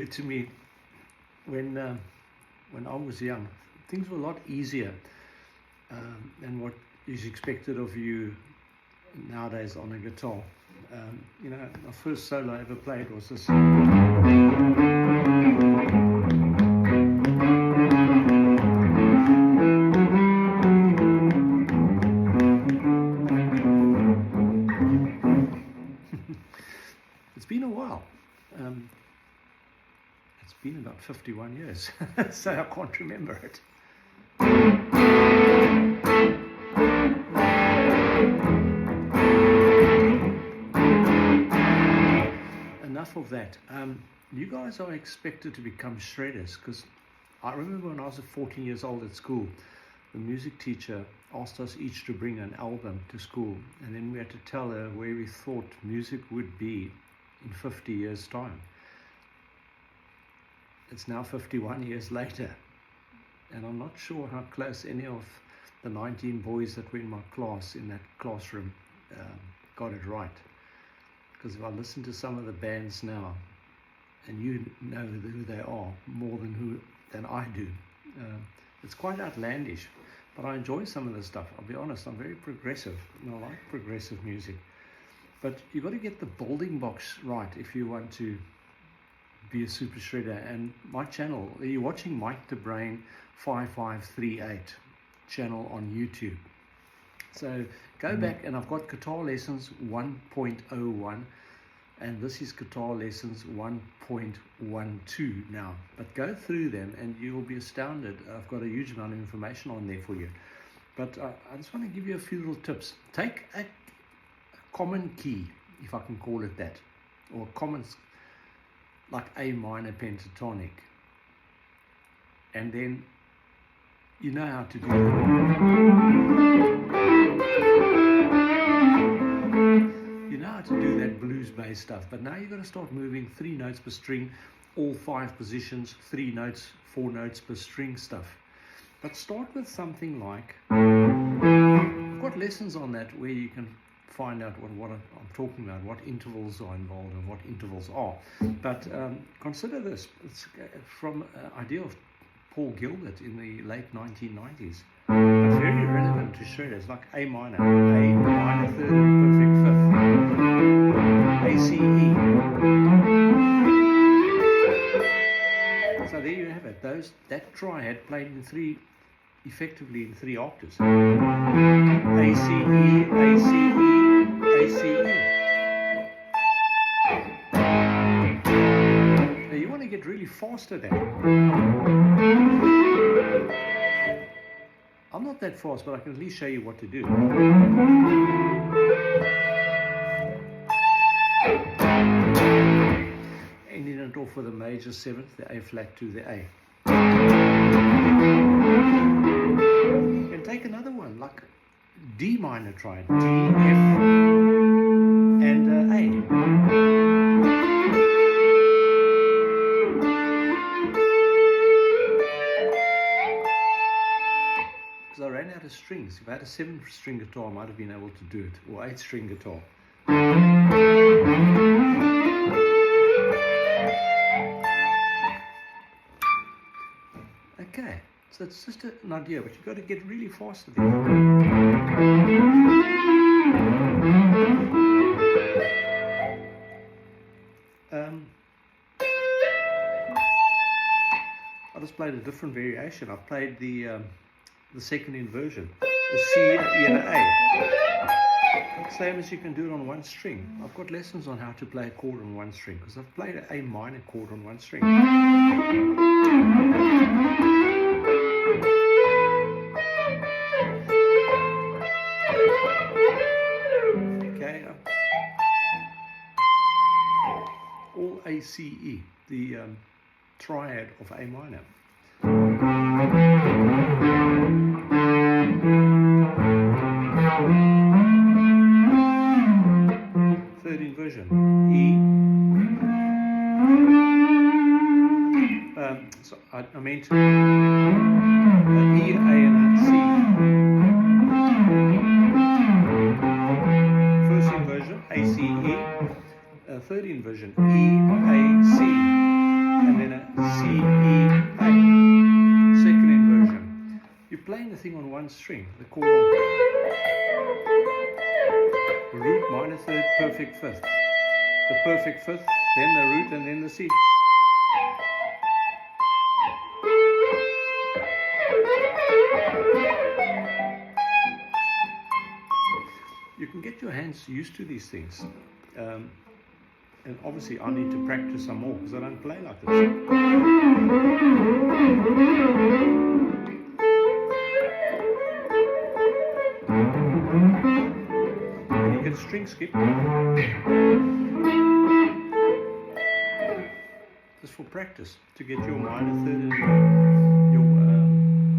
said to me when I was young, things were a lot easier than what is expected of you nowadays on a guitar. My first solo I ever played was this. It's been a while. It's been about 51 years, so I can't remember it. Enough of that. You guys are expected to become shredders, because I remember when I was 14 years old at school, the music teacher asked us each to bring an album to school, and then we had to tell her where we thought music would be in 50 years' time. It's now 51 years later, and I'm not sure how close any of the 19 boys that were in my class, in that classroom, got it right. Because if I listen to some of the bands now, and you know who they are more than I do, it's quite outlandish, but I enjoy some of the stuff. I'll be honest, I'm very progressive, and I like progressive music. But you've got to get the building blocks right if you want to be a super shredder. And my channel, you're watching Mike the Brain 5538 channel on YouTube. So go back, and I've got guitar lessons 1.01, and this is guitar lessons 1.12 now. But go through them and you'll be astounded. I've got a huge amount of information on there for you. But I just want to give you a few little tips. Take a common key, if I can call it that, or common, like A minor pentatonic, and then you know how to do that. You know how to do that blues bass stuff, but now you've got to start moving 3 notes per string, all 5 positions, 3 notes, 4 notes per string stuff. But start with something like, I've got lessons on that where you can find out what I'm talking about, what intervals are involved and what intervals are. But consider this, it's from an idea of Paul Gilbert in the late 1990s. But very relevant to shredders, like A minor, A minor third and perfect fifth, A, C, E. So there you have it. That triad played effectively in 3 octaves. A, C, E, A, C, E, A, C, E. Now you want to get really fast at that. I'm not that fast, but I can at least show you what to do. Ending it off with a major 7th, the A flat to the A. And take another one, like D minor triad, D, F, and A. Because I ran out of strings. If I had a 7-string guitar, I might have been able to do it, or 8-string guitar. Okay, so it's just an idea, but you've got to get really fast at it. I just played a different variation. I played the second inversion, the C, E, and A. Same as you can do it on 1 string. I've got lessons on how to play a chord on 1 string, because I've played an A minor chord on 1 string. Okay, all A, C, E, the triad of A minor. Third inversion, E. So I meant E, A, and C. First inversion, A, C, E. Third inversion, E, A, C. And then A. Second inversion. You're playing the thing on one string, the chord on root minor third, perfect fifth. The perfect fifth, then the root, and then the C. You can get your hands used to these things. And obviously I need to practice some more because I don't play like this. And you can string skip. Just for practice, to get your minor third and your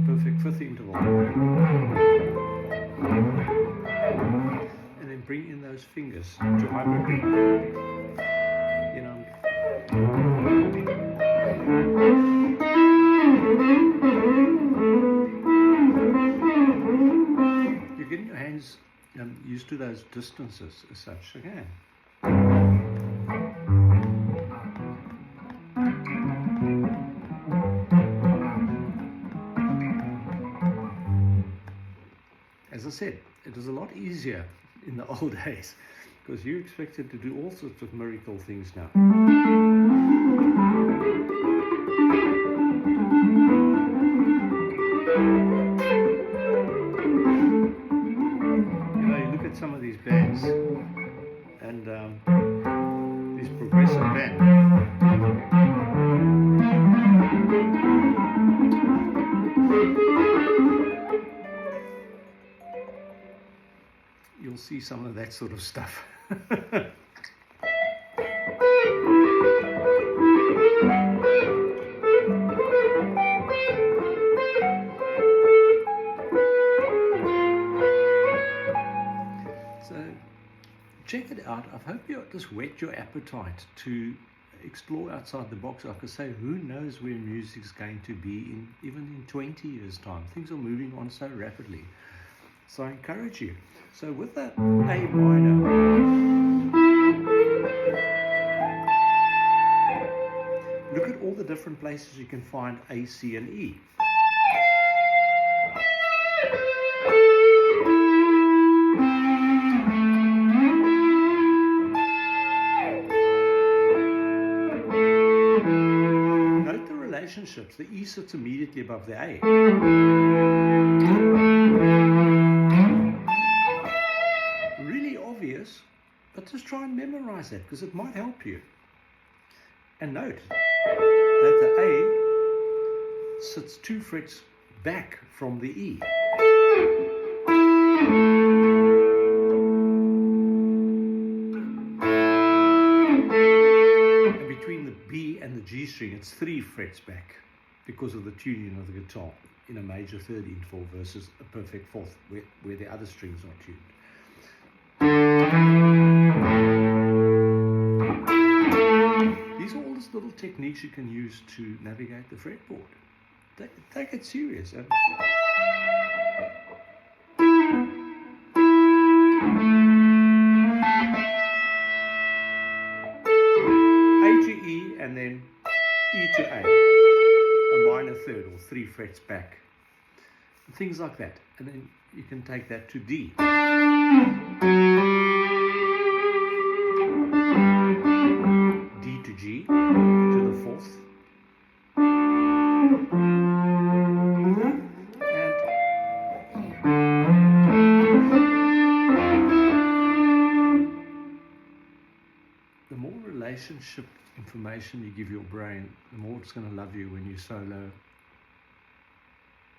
perfect fifth interval. And then bring in those fingers to hyperbeat. You know. You're getting your hands used to those distances as such again. As I said, it was a lot easier in the old days because you expected to do all sorts of miracle things now. You know, you look at some of these bands and these progressive bands. You'll see some of that sort of stuff. So check it out. I hope you just whet your appetite to explore outside the box. Like I say, who knows where music is going to be even in 20 years' time. Things are moving on so rapidly. So I encourage you. So with that A minor, look at all the different places you can find A, C, and E. Note the relationships. The E sits immediately above the A. But just try and memorize that because it might help you. And note that the A sits 2 frets back from the E. And between the B and the G string, it's 3 frets back because of the tuning of the guitar in a major third interval versus a perfect fourth where the other strings are tuned. These are all these little techniques you can use to navigate the fretboard. Take it serious. A to E and then E to A minor third or 3 frets back. Things like that. And then you can take that to D. D to G, to the fourth. And the more relationship information you give your brain, the more it's going to love you when you solo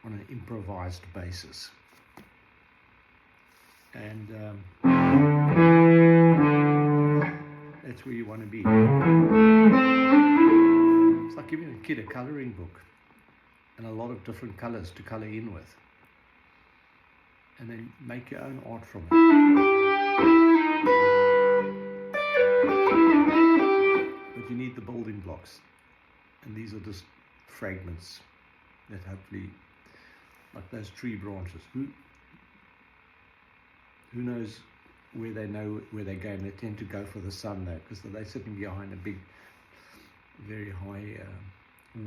on an improvised basis. And that's where you want to be. It's like giving a kid a coloring book and a lot of different colors to color in with, and then make your own art from it. But you need the building blocks, and these are just fragments that hopefully, like those tree branches, who knows where they're going. They tend to go for the sun though, because they're sitting behind a big, very high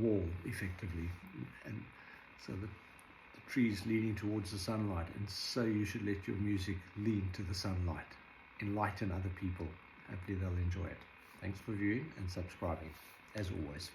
wall effectively, and so the tree is leaning towards the sunlight, and so you should let your music lean to the sunlight, enlighten other people. Hopefully they'll enjoy it. Thanks for viewing and subscribing, as always.